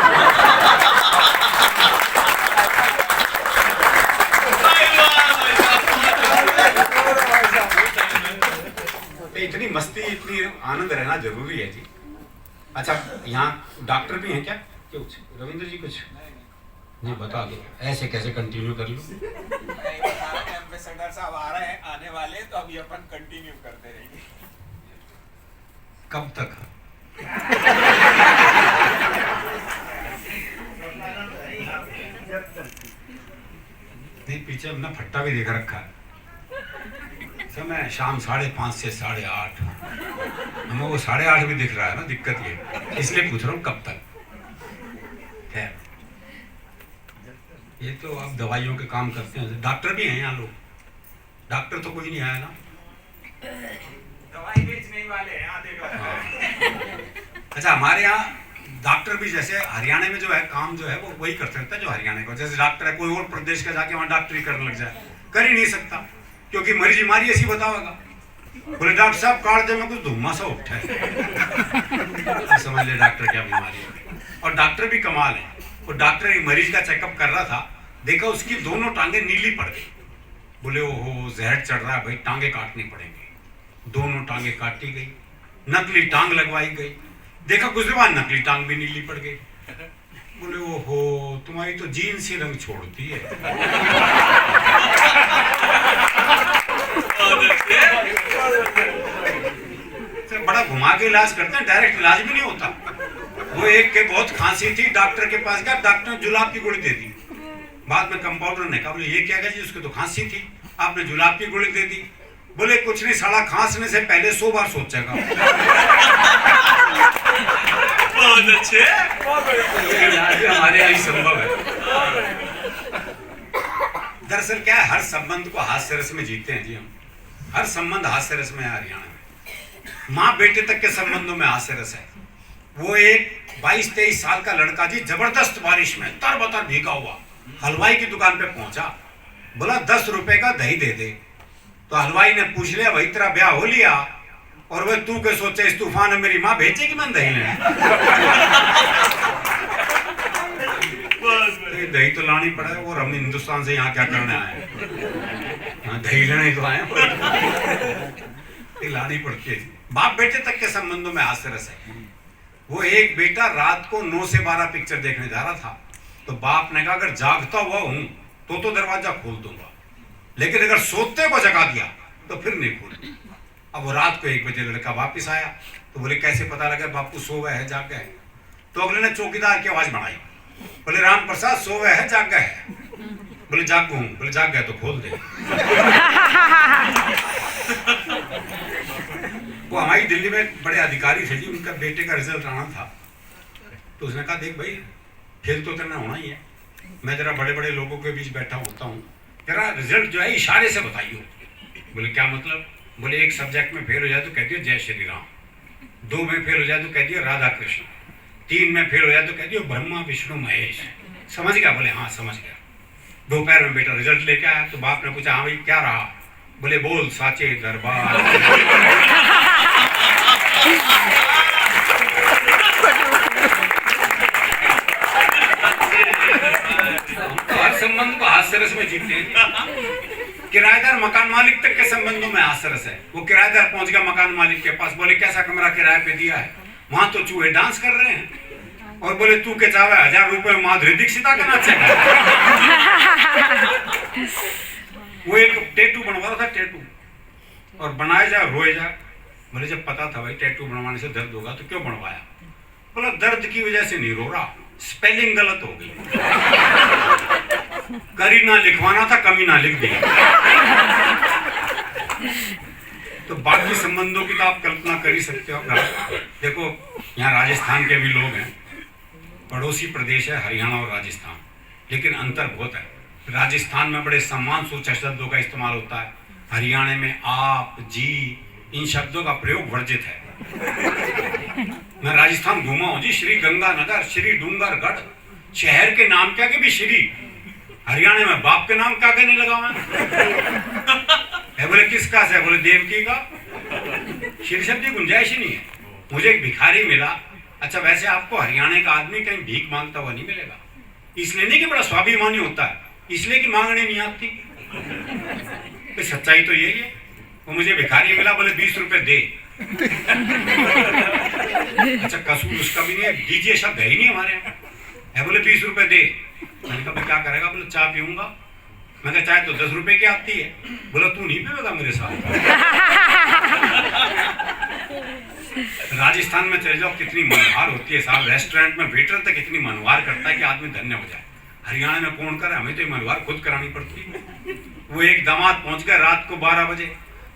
इतनी मस्ती इतनी आनंद रहना जरूरी है जी। अच्छा यहाँ डॉक्टर भी हैं क्या? कुछ रविंद्र जी कुछ नहीं बता दो, ऐसे कैसे कंटिन्यू कर लूं? एम्बेसडर साहब आ रहे हैं, आने वाले, तो अभी अपन कंटिन्यू करते रहेंगे। कब तक? नहीं, पीछे हमने फट्टा भी देख रखा है। समय शाम 5:30 से 8:30, हमें वो 8:30 भी दिख रहा है ना, दिक्कत ये, इसलिए पूछ रहा हूँ कब तक है। ये तो आप दवाइयों के काम करते हैं, डॉक्टर भी हैं यहाँ लोग? डॉक्टर तो कोई नहीं आया ना? दवाई बेचने वाले हैं, यहाँ देखो। अच्छा, हमारे यहाँ डॉक्टर भी जैसे हरियाणा में जो है काम जो है वो वही कर सकता है जो हरियाणा का, जैसे डॉक्टर है कोई और प्रदेश का जाके वहाँ डॉक्टरी करने लग जाए, कर ही नहीं सकता, क्योंकि मरीज बीमारी ऐसी बतावेगा, बोले डॉक्टर साहब कार्ड दे में कुछ धुम्मा सा उठा है। समझ ले डॉक्टर क्या बीमारी है। और डॉक्टर भी कमाल है, वो डॉक्टर एक मरीज का चेकअप कर रहा था, देखा उसकी दोनों टांगे नीली पड़ गई, बोले ओहो जहर चढ़ रहा है भाई, टांगे काटनी पड़ेंगी। दोनों टांगे काटी गई, नकली टांग लगवाई गई, देखा कुछ देर बाद नकली टांग भी नीली पड़ गई। बोले ओहो तुम्हारी तो जीन्स ही रंग छोड़ती है। बड़ा घुमा के इलाज करते हैं, डायरेक्ट इलाज भी नहीं होता। वो एक के बहुत खांसी थी, डॉक्टर के पास गया, डॉक्टर ने जुलाब की गोली दे दी। बाद में कंपाउंडर ने कहा बोले ये क्या जी, उसको तो खांसी थी, आपने जुलाब की गोली दे दी। बोले कुछ नहीं, साला खांसने से पहले 100 बार सोचेगा। बहुत अच्छे, हमारे यहाँ संभव है। दरअसल क्या है, हर संबंध को हास्य रस में जीते हैं जी हम, हर संबंध हास्य रस में है हरियाणा में। माँ बेटे तक के संबंधों में हास्य रस है। वो एक 22-23 साल का लड़का जी जबरदस्त बारिश में तरबतर भीगा हुआ हलवाई की दुकान पे पहुंचा, बोला 10 रुपए का दही दे दे। तो हलवाई ने पूछ लिया भाई तेरा ब्याह हो लिया, और वह तू के सोचे इस तूफान में मेरी माँ भेजेगी मैं दही लेने। दही तो लानी पड़े, और हम हिंदुस्तान से यहाँ क्या करने आए, यहाँ दही लेने तो आए, लानी पड़ती है। बाप बेटे तक के संबंधों में हास्य रस है। वो एक बेटा रात को 9 से 12 पिक्चर देखने जा रहा था, तो बाप ने कहा अगर जागता हुआ हूं तो दरवाजा खोल दूंगा, लेकिन अगर सोते को जगा दिया तो फिर नहीं खोल। अब वो रात को 1 बजे लड़का वापस आया, तो बोले कैसे पता लगा बापू सो गए है जाग गए? तो अगले ने चौकीदार की आवाज बढ़ाई, बोले राम प्रसाद सो गए है जाग गए? बोले जाग हूं। बोले जाग गए तो खोल दे। वो हमारी दिल्ली में बड़े अधिकारी थे जी, उनका बेटे का रिजल्ट आना था, तो उसने कहा देख भाई फेल तो तेरा होना ही है, मैं जरा बड़े बड़े लोगों के बीच बैठा होता हूँ, तेरा रिजल्ट जो है इशारे से बताइए। बोले क्या मतलब? बोले एक सब्जेक्ट में फेल हो जाए तो कह दियो जय श्री राम, 2 में फेल हो जाए तो कह दियो राधा कृष्ण, 3 में फेल हो जाए तो कह दियो ब्रह्मा विष्णु महेश। समझ गया? बोले हाँ समझ गया। दोपहर में बेटा रिजल्ट लेके आया, तो बाप ने पूछा हाँ भाई क्या रहा? बोले बोल साचे दरबार। हर संबंध को हास्य रस में जीते हैं। किराएदार मकान मालिक तक के संबंधों में हास्य रस है। वो किराएदार पहुंच गया मकान मालिक के पास, बोले कैसा कमरा किराए पे दिया है? वहां तो चूहे डांस कर रहे हैं। और बोले तू के चावे 1000 रुपए माधुरी दीक्षित का नाच है। वो एक टैटू बनवा रहा था, टैटू, और बनाए जा रोए जा। बोले जब पता था भाई टैटू बनवाने से दर्द होगा तो क्यों बनवाया? बोला दर्द की वजह से नहीं रो रहा, स्पेलिंग गलत हो गई, करी ना लिखवाना था कमी ना लिख दिया। तो बाकी संबंधों की तो आप कल्पना कर ही सकते हो। देखो यहाँ राजस्थान के भी लोग हैं, पड़ोसी प्रदेश है हरियाणा और राजस्थान, लेकिन अंतर बहुत है। राजस्थान में बड़े सम्मान सूचक शब्दों का इस्तेमाल होता है, हरियाणा में आप जी इन शब्दों का प्रयोग वर्जित है। मैं राजस्थान घूमा हूं जी, श्री गंगानगर, श्री डूंगरगढ़, शहर के नाम क्या के भी श्री, हरियाणा में बाप के नाम क्या कहने लगा मैं? बोले किसका से? बोले देवकी का। श्री शब्द की गुंजाइश ही नहीं है। मुझे एक भिखारी मिला। अच्छा वैसे आपको हरियाणा का आदमी कहीं भीख मांगता हुआ नहीं मिलेगा, इसलिए नहीं कि बड़ा स्वाभिमानी होता है, इसलिए कि मांगने नहीं आती। तो सच्चाई तो यही है। वो मुझे भिखारी मिला, बोले 20 रुपए दे। अच्छा कसूर उसका भी नहीं है, दीजिए शब्द है ही नहीं हमारे यहाँ। बोले 20 रुपए दे। मैंने कहा क्या करेगा? बोले चाय पीऊंगा। मैं कहा चाय तो 10 रुपए की आती है। बोला तू नहीं पीएगा मेरे साथ? राजस्थान में चले जाओ कितनी मनोहार होती है साहब, रेस्टोरेंट में वेटर तक इतनी मनोहार करता है कि आदमी धन्य हो जाए। हरियाणा में कौन करे, हमें तो मनवार खुद करानी पड़ती है। वो एक दामाद पहुंच गया रात को 12 बजे,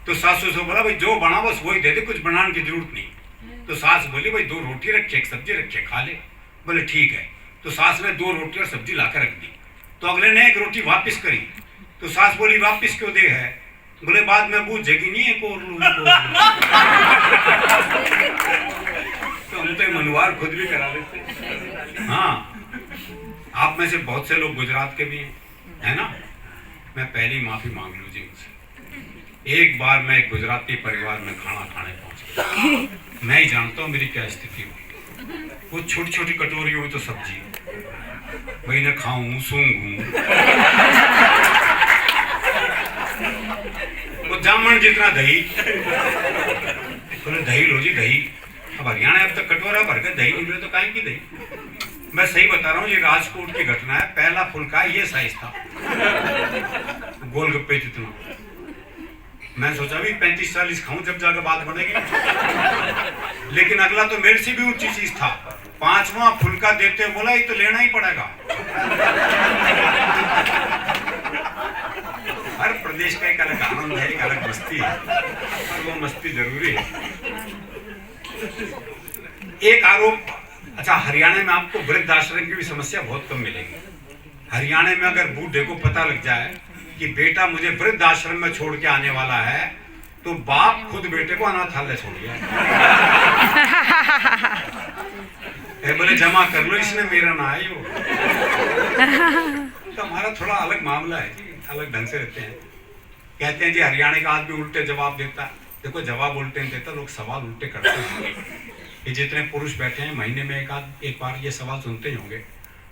तो सासू से बोला भाई जो बना बस वही दे दे, कुछ बनाने की जरूरत नहीं। तो सास बोली भाई 2 रोटी रखे, 1 सब्जी रखे, खा ले। बोले ठीक है। तो सास ने 2 रोटी और सब्जी लाकर रख दी। तो अगले ने 1 रोटी वापस करी। तो सास बोली वापस क्यों दे है? बोले बाद में बूझेगी नहीं है को तो हम तो मनवार खुद भी करा लेते। हाँ, आप में से बहुत से लोग गुजरात के भी हैं, है ना? मैं पहली माफी मांग लूँ जी मुझसे। एक बार मैं एक गुजराती परिवार में खाना खाने पहुंच गया। मैं ही जानता हूँ मेरी क्या स्थिति हुई। वो छोटी छोटी कटोरी हुई तो सब्जी, वही न खाऊं सूंघूं। वो जामन जितना दही, बोले दही लो जी दही। अब हरियाणा अब तक कटोरा भर के दही नहीं मिले तो काहे की दही? मैं सही बता रहा हूँ, ये राजकोट की घटना है। पहला फुल्का ये साइज था, गोलगप्पे जितना। मैं सोचा भी 35-40 खाऊं जब जाकर बात बनेगी, लेकिन अगला तो मेरे से भी ऊंची चीज था। 5वां फुल्का देते बोला ये तो लेना ही पड़ेगा। हर प्रदेश का एक अलग आनंद है, एक अलग मस्ती है, और वो मस्ती जरूरी है। एक आरोप, अच्छा हरियाणा में आपको वृद्धाश्रम की भी समस्या बहुत कम मिलेगी। हरियाणा में अगर बूढ़े को पता लग जाए कि बेटा मुझे वृद्धाश्रम में छोड़ के आने वाला है, तो बाप खुद बेटे को अनाथालय छोड़ गया। बोले जमा कर लो, इसने मेरा ना है यो। तो हमारा थोड़ा अलग मामला है जी, अलग ढंग से रहते हैं। कहते हैं जी हरियाणा का आदमी उल्टे जवाब देता है। देखो जवाब उल्टे नहीं देता, लोग सवाल उल्टे करते हैं। ये जितने पुरुष बैठे हैं महीने में एक बार ये सवाल सुनते ही होंगे।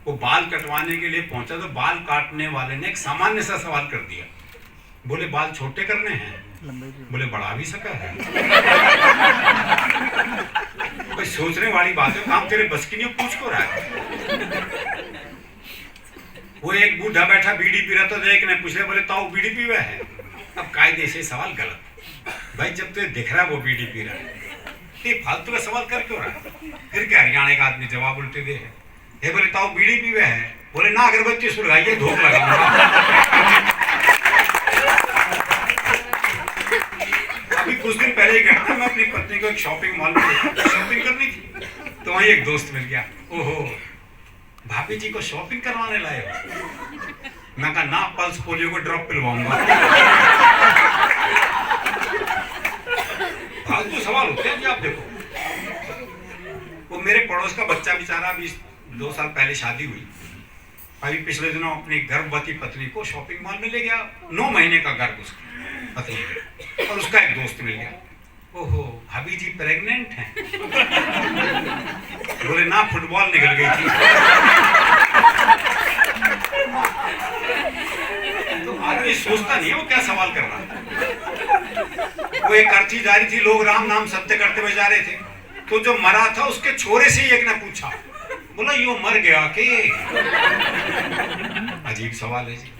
वो बाल कटवाने के लिए पहुंचा तो बाल काटने वाले ने एक सामान्य सा सवाल कर दिया। बोले बाल छोटे करने हैं? बोले बढ़ा भी सका है। कोई सोचने वाली बात है, काम तेरे बस की नहीं, पूछ को रहा है। वो एक बूढ़ा बैठा बीड़ी पी रहा था, एक ने पूछा बोले ताऊ बीड़ी पीवा है? अब कायदे से सवाल गलत भाई, जब तुझे दिख रहा है वो बीड़ी पी रहा है, ये फालतू का सवाल कर क्यों रहा है? फिर क्या हरियाणा का आदमी जवाब उल्टे दे है। ये बोले ताऊ बीड़ी पीवे है? बोले ना अगरबत्ती सुलगाइए, धूप लगाऊंगा। अभी कुछ दिन पहले ही घटना, मैं अपनी पत्नी को एक शॉपिंग मॉल में शॉपिंग करनी थी, तो वहीं एक दोस्त मिल गया। ओहो भाभी जी को शॉपिंग करवाने लाए हो? मैं कहा ना, पल्स पोलियो को ड्रॉप पिलवाऊंगा। फालतू सवाल होते हैं जी। आप देखो वो मेरे पड़ोस का बच्चा बेचारा, अभी 2 साल पहले शादी हुई, अभी पिछले दिनों अपनी गर्भवती पत्नी को शॉपिंग मॉल में ले गया। 9 महीने का गर्भ उसकी पत्नी, और उसका एक दोस्त मिल गया। ओहो भाभी जी प्रेग्नेंट हैं? बोले ना, फुटबॉल निकल गई थी। तो आदमी सोचता नहीं है वो क्या सवाल कर रहा है। वो एक अर्थी जा रही थी, लोग राम नाम सत्य करते हुए जा रहे थे, तो जो मरा था उसके छोरे से ही एक ने पूछा, बोला यो मर गया के? अजीब सवाल है जी,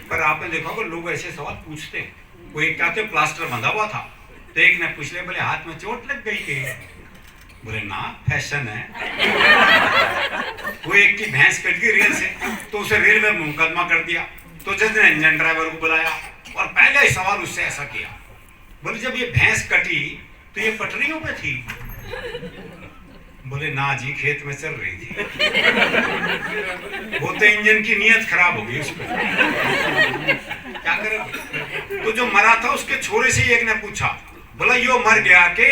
पर आपने देखा होगा लोग ऐसे सवाल पूछते हैं। वो एक कहते प्लास्टर बंधा हुआ था, तो एक ने पूछ लिया बोले हाथ में चोट लग गई के? बोले ना फैशन है। वो एक की भैंस कट गई रेल से, तो उसे रेल में मुकदमा कर दिया। तो जज ने इंजन ड्राइवर को बुलाया और पहले ही सवाल उससे ऐसा किया, बोले जब ये भैंस कटी तो ये पटरियों पे थी? बोले ना जी, खेत में चल रही थी। वो तो इंजन की नीयत खराब हो गई उस पर, क्या करे। तो जो मरा था उसके छोरे से एक ने पूछा, बोला यो मर गया के?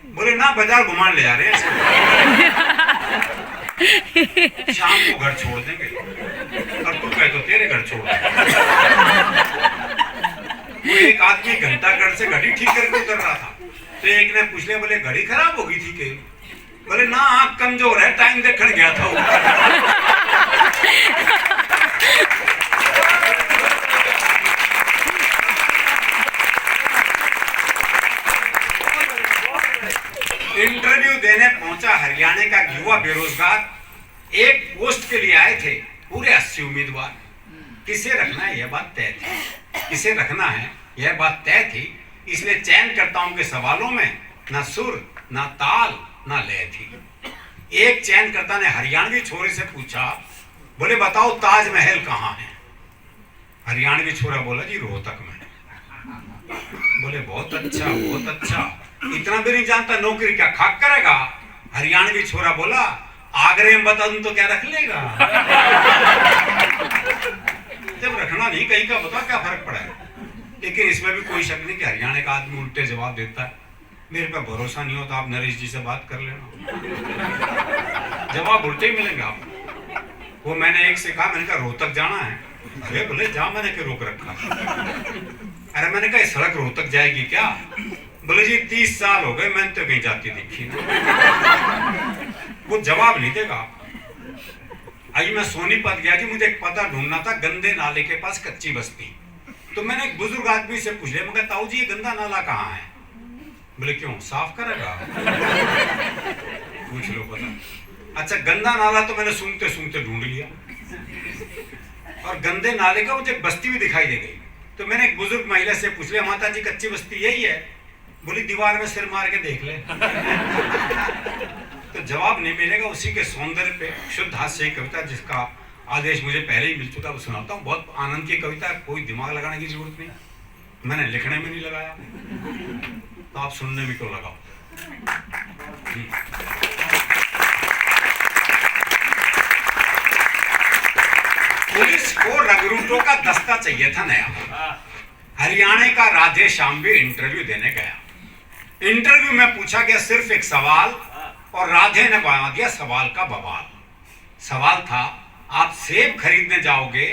बोले ना, बाजार घुमान ले जा रहे हैं, शाम को घर छोड़ देंगे। और तू कहे तो तेरे घर छोड़ देंगे। वो एक आदमी घंटाघर से घड़ी ठीक करके उतर रहा था, तो एक ने पूछ लिया, बोले घड़ी खराब हो गई थी के? बोले ना, आंख कमजोर है, टाइम देखने गया था। इंटरव्यू देने पहुंचा हरियाणा का युवा बेरोजगार, एक पोस्ट के लिए आए थे पूरे 80 उम्मीदवार। किसे रखना है यह बात तय थी, किसे रखना है यह बात तय थी। इसलिए चयनकर्ताओं के सवालों में ना सुर, ना ताल, ना लय थी। एक चयनकर्ता ने हरियाणवी छोरे से पूछा, बोले बताओ ताजमहल कहाँ है? हरियाणवी छोरा बोला जी रोहतक में। बोले बहुत अच्छा बहुत अच्छा, इतना भी नहीं जानता, नौकरी क्या खाक करेगा? हरियाणवी छोरा बोला आगरे में बता दूं तो क्या रख लेगा? जब रखना नहीं कहीं का बता क्या फर्क पड़ा है। लेकिन इसमें भी कोई शक नहीं कि हरियाणा का आदमी उल्टे जवाब देता है। मेरे पे भरोसा नहीं होता आप नरेश जी से बात कर लेना, जवाब उल्टे ही मिलेंगे आपको। वो मैंने एक से कहा, मैंने कहा रोहतक जाना है? अरे बोले जा, मैंने क्यों रोक रखा? अरे मैंने कहा सड़क रोहतक जाएगी क्या? बोले जी 30 साल हो गए मैंने तो कहीं जाती देखी ना। वो जवाब नहीं देगा। अभी मैं सोनीपत गया जी, मुझे एक पता ढूंढना था गंदे नाले के पास कच्ची बस्ती। तो मैंने एक बुजुर्ग आदमी से पूछ लिया, मैं ताऊ जी ये गंदा नाला कहाँ है? बोले क्यों साफ करेगा? पूछ लो पता। अच्छा गंदा नाला तो मैंने सूंघते सूंघते ढूंढ लिया, और गंदे नाले का मुझे बस्ती भी दिखाई दे गई। तो मैंने एक बुजुर्ग महिला से पूछ लिया, माता जी कच्ची बस्ती यही है? बोली दीवार में सिर मार के देख ले। तो जवाब नहीं मिलेगा। उसी के सौंदर्य पे शुद्ध हास्य की कविता, जिसका आदेश मुझे पहले ही मिल चुका, वो सुनाता हूँ। बहुत आनंद की कविता है, कोई दिमाग लगाने की जरूरत नहीं, मैंने लिखने में नहीं लगाया, तो आप सुनने में क्यों लगाओ। पुलिस को रगरूटों का दस्ता चाहिए था नया। हरियाणा का राधे श्याम भी इंटरव्यू देने गया। इंटरव्यू में पूछा गया सिर्फ एक सवाल, और राधे ने बना दिया सवाल का बवाल। सवाल था आप सेब खरीदने जाओगे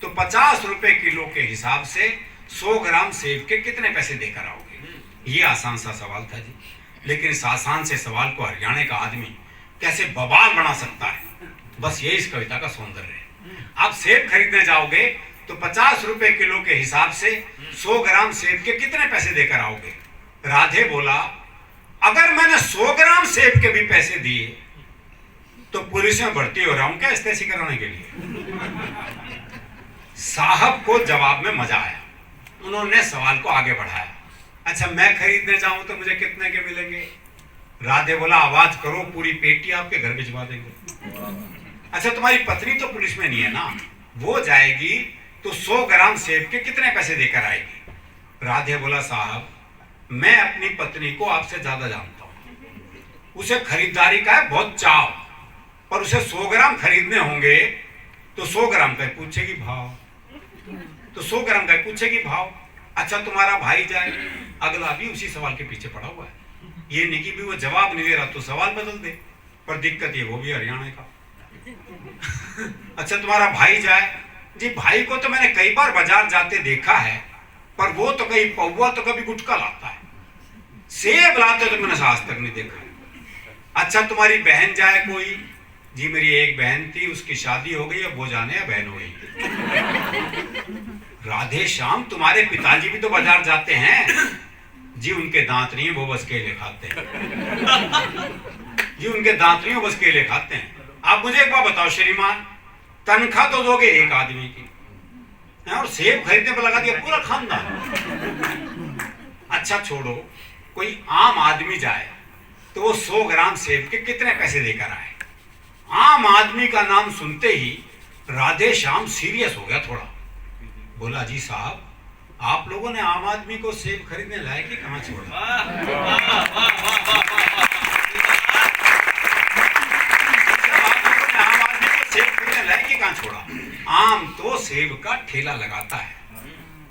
तो 50 रुपए किलो के हिसाब से 100 ग्राम सेब के कितने पैसे देकर आओगे? ये आसान सा सवाल था जी, लेकिन इस आसान से सवाल को हरियाणा का आदमी कैसे बवाल बना सकता है, बस ये इस कविता का सौंदर्य है। आप सेब खरीदने जाओगे तो 50 रुपए किलो के हिसाब से 100 ग्राम सेब के कितने पैसे देकर आओगे? राधे बोला अगर मैंने 100 ग्राम सेब के भी पैसे दिए तो पुलिस में भर्ती हो रहा हूं क्या इस्तेसी कराने के लिए? साहब को जवाब में मजा आया, उन्होंने सवाल को आगे बढ़ाया। अच्छा मैं खरीदने जाऊं तो मुझे कितने के मिलेंगे? राधे बोला आवाज करो पूरी पेटी आपके घर भिजवा देंगे। अच्छा तुम्हारी पत्नी तो पुलिस में नहीं है ना, वो जाएगी तो 100 ग्राम सेब के कितने पैसे देकर आएगी? राधे बोला साहब मैं अपनी पत्नी को आपसे ज्यादा जानता हूं, उसे खरीदारी का है बहुत चाव, पर उसे 100 ग्राम खरीदने होंगे तो 100 ग्राम का पूछेगी भाव, तो 100 ग्राम का पूछेगी भाव। अच्छा तुम्हारा भाई जाए, अगला भी उसी सवाल के पीछे पड़ा हुआ है, ये नहीं कि भी वो जवाब नहीं दे रहा तो सवाल बदल दे, पर दिक्कत ये वो भी हरियाणा का। अच्छा तुम्हारा भाई जाए, जी भाई को तो मैंने कई बार बाजार जाते देखा है, पर वो तो कहीं पौवा तो कभी गुटका लाता है, सेब लाते तो मैंने आज तक नहीं देखा। अच्छा तुम्हारी बहन जाए कोई, जी मेरी एक बहन थी उसकी शादी हो गई, अब वो जाने या बहन हो गई। राधे श्याम तुम्हारे पिताजी भी तो बाजार जाते हैं, जी उनके दांत नहीं है वो बस केले खाते हैं। जी उनके दांत नहीं है बस केले खाते हैं। आप मुझे एक बात बताओ श्रीमान, तनख्वाह तो दोगे एक आदमी की, और सेब खरीदने पर लगा दिया पूरा खानदान। अच्छा छोड़ो, कोई आम आदमी जाए तो वो 100 ग्राम सेब के कितने पैसे देकर आए? आम आदमी का नाम सुनते ही राधे श्याम सीरियस हो गया थोड़ा, बोला जी साहब आप लोगों ने आम आदमी को सेब खरीदने लायक ही कहां छोड़ा? आम आदमी को सेब खरीदने लायक ही कहां छोड़ा? आम तो सेब का ठेला लगाता है,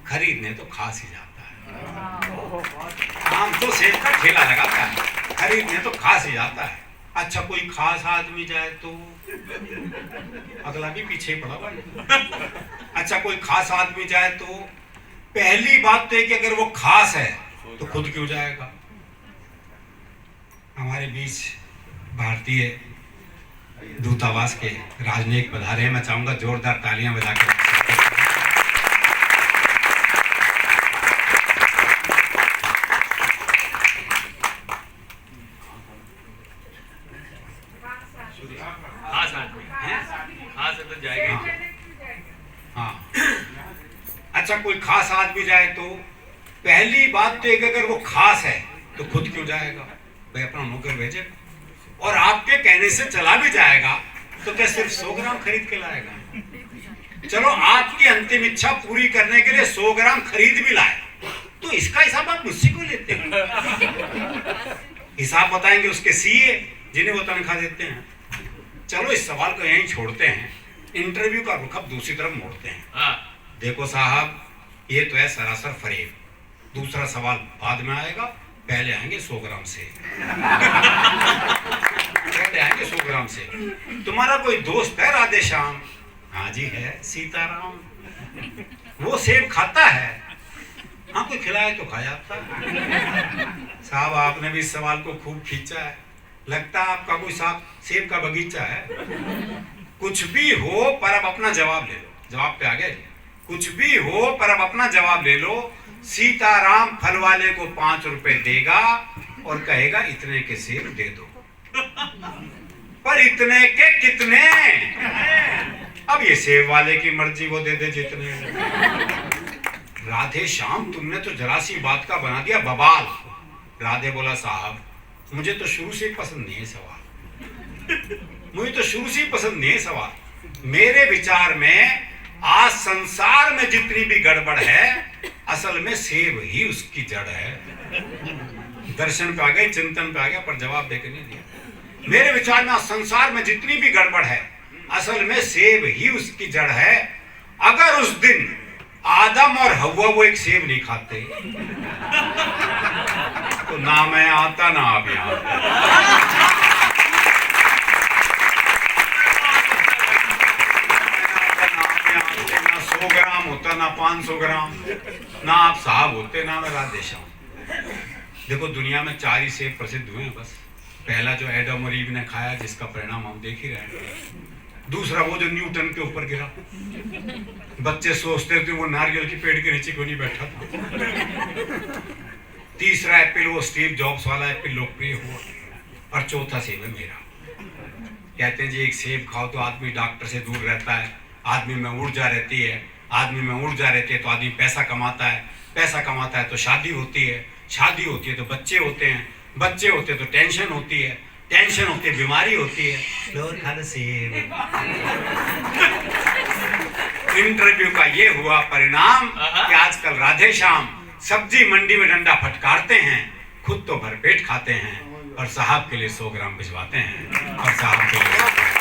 खरीदने तो खास ही जाता है। आम तो सेब का ठेला लगाता है, खरीदने तो खास ही जाता है। अच्छा कोई खास आदमी जाए तो अगला भी पीछे पड़ा हुआ है। अच्छा कोई खास आदमी जाए तो पहली बात तो है कि अगर वो खास है तो खुद क्यों जाएगा? हमारे बीच भारतीय दूतावास के राजनयिक पधारे हैं, मैं चाहूंगा जोरदार तालियां बजाकर। अच्छा कोई खास आदमी जाए तो पहली बात तो एक अगर वो खास है तो खुद क्यों जाएगा? भाई अपना नौकर भेजे, और आपके कहने से चला भी जाएगा तो क्या सिर्फ 100 ग्राम खरीद के लाएगा? चलो आपकी अंतिम इच्छा पूरी करने के लिए 100 ग्राम खरीद भी लाए, तो इसका हिसाब आप मुझसे क्यों लेते हैं? हिसाब बताएंगे उसके सीए जिन्हें वो तनख्वाह देते हैं। चलो इस सवाल को यहीं छोड़ते हैं, इंटरव्यू का रुख अब दूसरी तरफ मोड़ते हैं। देखो साहब, ये तो है सरासर फरेब। दूसरा सवाल बाद में आएगा, पहले आएंगे 100 ग्राम से। पहले आएंगे 100 ग्राम से। तुम्हारा कोई दोस्त है राधे श्याम? हाँ जी है, सीताराम। वो सेब खाता है? हाँ, कोई खिलाए तो खा जाता है। साहब, आपने भी इस सवाल को खूब खींचा है। लगता है आपका कोई सेब का बगीचा है। कुछ भी हो पर अब अपना जवाब ले लो। जवाब पे आ गए? कुछ भी हो पर अब अपना जवाब ले लो। सीताराम फल वाले को 5 रुपए देगा और कहेगा इतने के सेब दे दो। पर इतने के कितने? अब ये सेब वाले की मर्जी, वो दे दे जितने। राधे श्याम, तुमने तो जरा सी बात का बना दिया बवाल। राधे बोला, साहब मुझे तो शुरू से पसंद नहीं है सवाल। मुझे तो शुरू से पसंद नहीं है सवाल। मेरे विचार में आज संसार में जितनी भी गड़बड़ है, असल में सेब ही उसकी जड़ है। दर्शन पे आ गए, चिंतन पे आ गया, पर जवाब देके नहीं दिया। मेरे विचार में आज संसार में जितनी भी गड़बड़ है, असल में सेब ही उसकी जड़ है। अगर उस दिन आदम और हव्वा वो एक सेब नहीं खाते, तो ना मैं आता ना आप यहाँ। ना 100 ग्राम होता, ना 500 ग्राम, ना आप साहब होते, ना मैं राधे श्याम। देखो, दुनिया में 4 ही सेब प्रसिद्ध हुए हैं बस। पहला जो एडम और ईव ने खाया, जिसका परिणाम हम देख ही रहे हैं। दूसरा वो जो न्यूटन के ऊपर गिरा। बच्चे सोचते थे वो नारियल की पेड़ के नीचे क्यों नहीं बैठा था। तीसरा एप्पल, वो स्टीव जॉब्स वाला एप्पल लोकप्रिय हुआ। और चौथा सेब है मेरा। कहते हैं जी एक सेब खाओ तो आदमी डॉक्टर से दूर रहता है, आदमी में ऊर्जा रहती है, आदमी में ऊर्जा रहती है तो आदमी पैसा कमाता है, पैसा कमाता है तो शादी होती है, शादी होती है तो बच्चे होते हैं, बच्चे होते हैं तो टेंशन होती है, टेंशन होती है बीमारी होती है। लो खा लो सेब। इंटरव्यू का ये हुआ परिणाम कि आजकल राधे श्याम सब्जी मंडी में डंडा फटकारते हैं, खुद तो भरपेट खाते हैं और साहब के लिए 100 ग्राम भिजवाते हैं और साहब के लिए